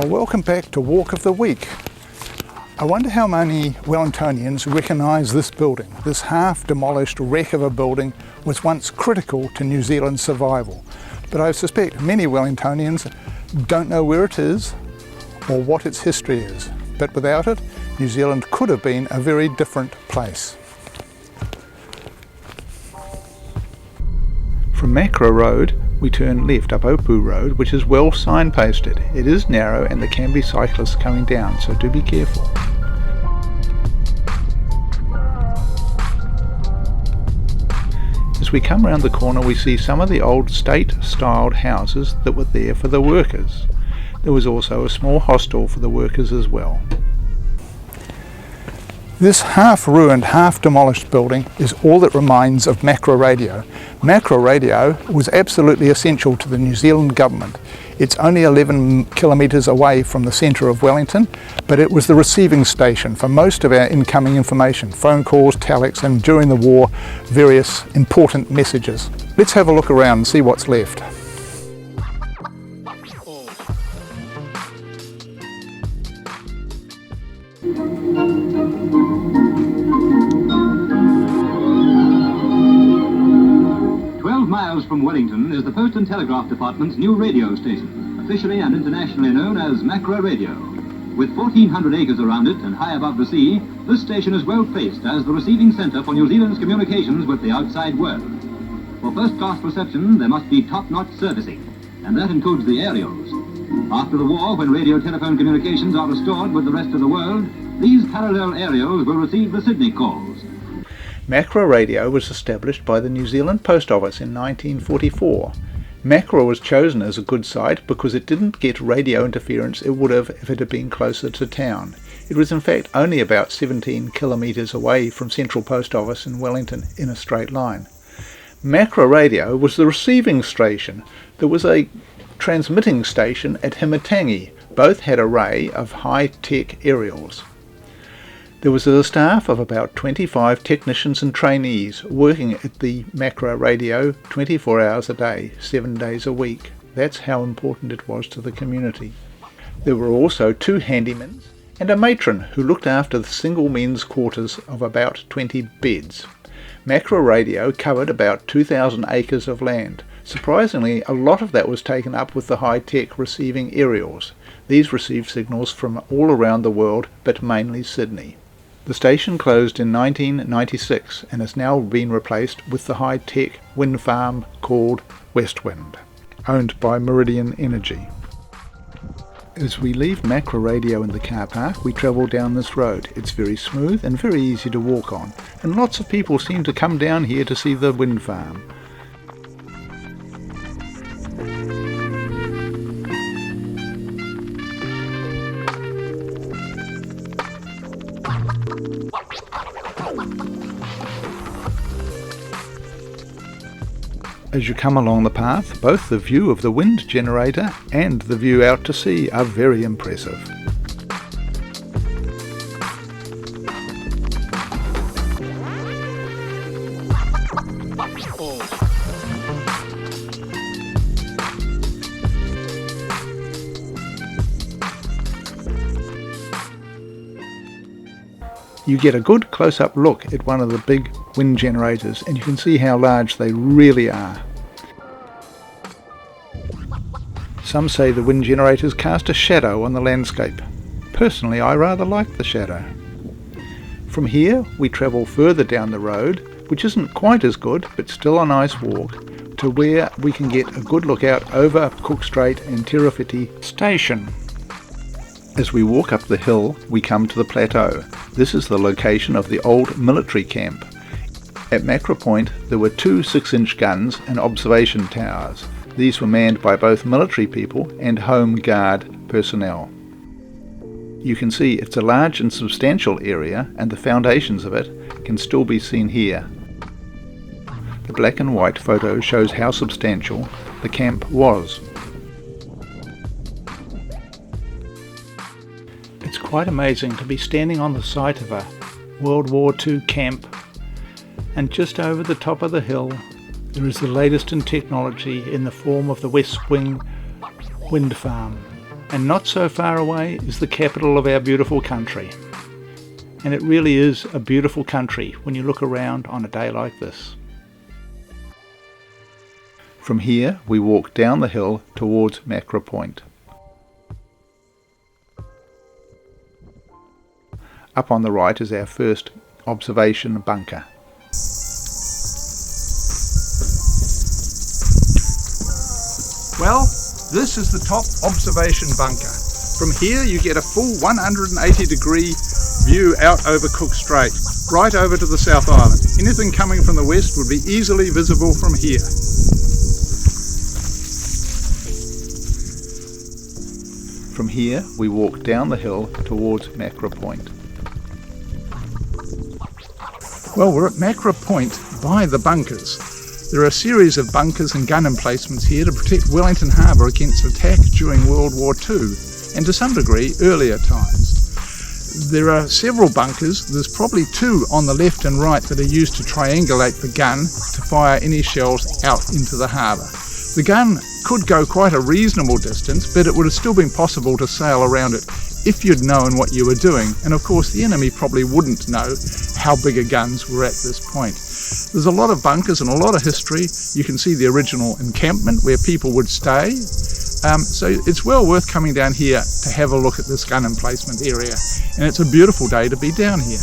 Well, welcome back to Walk of the Week. I wonder how many Wellingtonians recognise this building. This half-demolished wreck of a building was once critical to New Zealand's survival. But I suspect many Wellingtonians don't know where it is or what its history is. But without it, New Zealand could have been a very different place. From Makara Road, we turn left up Opu Road, which is well signposted. It is narrow and there can be cyclists coming down, so do be careful. As we come round the corner, we see some of the old state-styled houses that were there for the workers. There was also a small hostel for the workers as well. This half-ruined, half-demolished building is all that remains of Makara Radio. Makara Radio was absolutely essential to the New Zealand government. It's only 11 kilometres away from the centre of Wellington, but it was the receiving station for most of our incoming information, phone calls, telex, and during the war, various important messages. Let's have a look around and see what's left. 12 miles from Wellington is the Post and Telegraph Department's new radio station, officially and internationally known as Makara Radio. With 1,400 acres around it and high above the sea, this station is well placed as the receiving centre for New Zealand's communications with the outside world. For first-class reception, there must be top-notch servicing, and that includes the aerials. After the war, when radio-telephone communications are restored with the rest of the world, these parallel aerials will receive the Sydney calls. Makara Radio was established by the New Zealand Post Office in 1944. Makara was chosen as a good site because it didn't get radio interference it would have if it had been closer to town. It was in fact only about 17 kilometres away from Central Post Office in Wellington in a straight line. Makara Radio was the receiving station. There was a transmitting station at Himitangi. Both had an array of high-tech aerials. There was a staff of about 25 technicians and trainees working at the Makara Radio 24 hours a day, 7 days a week. That's how important it was to the community. There were also 2 handymen and a matron who looked after the single men's quarters of about 20 beds. Makara Radio covered about 2,000 acres of land. Surprisingly, a lot of that was taken up with the high-tech receiving aerials. These received signals from all around the world, but mainly Sydney. The station closed in 1996 and has now been replaced with the high-tech wind farm called Westwind, owned by Meridian Energy. As we leave Makara Radio in the car park, we travel down this road. It's very smooth and very easy to walk on, and lots of people seem to come down here to see the wind farm. As you come along the path, both the view of the wind generator and the view out to sea are very impressive. You get a good close-up look at one of the big wind generators and you can see how large they really are. Some say the wind generators cast a shadow on the landscape. Personally, I rather like the shadow. From here we travel further down the road, which isn't quite as good but still a nice walk, to where we can get a good look out over Cook Strait and Tirowhiti Station. As we walk up the hill, we come to the plateau. This is the location of the old military camp. At Makara Point, there were 2 6-inch guns and observation towers. These were manned by both military people and Home Guard personnel. You can see it's a large and substantial area, and the foundations of it can still be seen here. The black and white photo shows how substantial the camp was. It's quite amazing to be standing on the site of a World War II camp, and just over the top of the hill there is the latest in technology in the form of the West Wing wind farm. And not so far away is the capital of our beautiful country. And it really is a beautiful country when you look around on a day like this. From here we walk down the hill towards Makara Point. Up on the right is our first observation bunker. Well, this is the top observation bunker. From here you get a full 180-degree view out over Cook Strait, right over to the South Island. Anything coming from the west would be easily visible from here. From here we walk down the hill towards Makara Point. Well, we're at Makara Point by the bunkers. There are a series of bunkers and gun emplacements here to protect Wellington Harbour against attack during World War II and to some degree earlier times. There are several bunkers. There's probably two on the left and right that are used to triangulate the gun to fire any shells out into the harbour. The gun could go quite a reasonable distance, but it would have still been possible to sail around it if you'd known what you were doing. And of course the enemy probably wouldn't know how bigger guns were at this point. There's a lot of bunkers and a lot of history. You can see the original encampment where people would stay. So it's well worth coming down here to have a look at this gun emplacement area. And it's a beautiful day to be down here.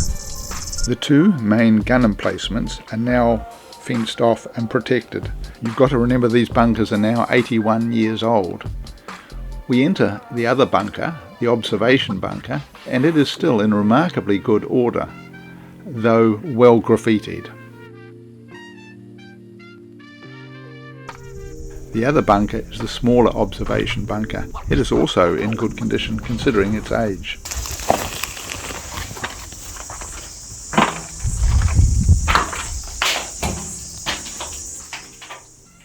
The two main gun emplacements are now fenced off and protected. You've got to remember these bunkers are now 81 years old. We enter the other bunker, the observation bunker, and it is still in remarkably good order, though well graffitied. The other bunker is the smaller observation bunker. It is also in good condition considering its age.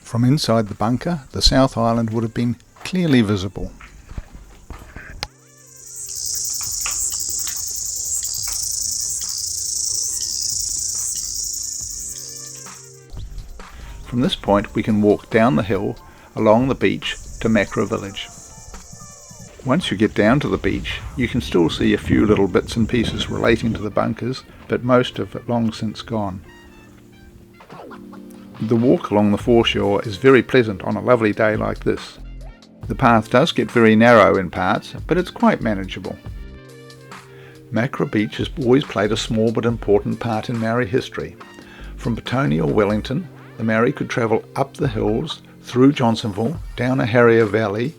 From inside the bunker, the South Island would have been clearly visible. From this point we can walk down the hill along the beach to Makara village. Once you get down to the beach you can still see a few little bits and pieces relating to the bunkers, but most of it long since gone. The walk along the foreshore is very pleasant on a lovely day like this. The path does get very narrow in parts, but it's quite manageable. Makara Beach has always played a small but important part in Maori history. From Petone or Wellington, the Maori could travel up the hills, through Johnsonville, down a Harrier Valley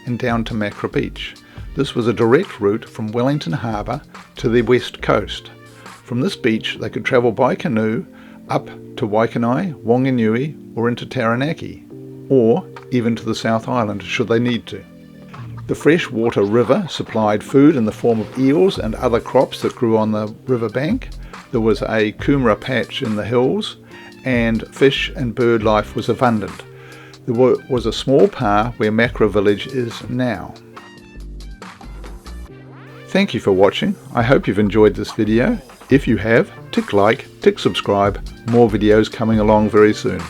and down to Makara Beach. This was a direct route from Wellington Harbour to the west coast. From this beach they could travel by canoe up to Waikanai, Wanganui or into Taranaki, or even to the South Island should they need to. The freshwater river supplied food in the form of eels and other crops that grew on the riverbank. There was a kumara patch in the hills, and fish and bird life was abundant. There was a small pa where Makara village is now. Thank you for watching. I hope you've enjoyed this video. If you have, tick like, tick subscribe. More videos coming along very soon.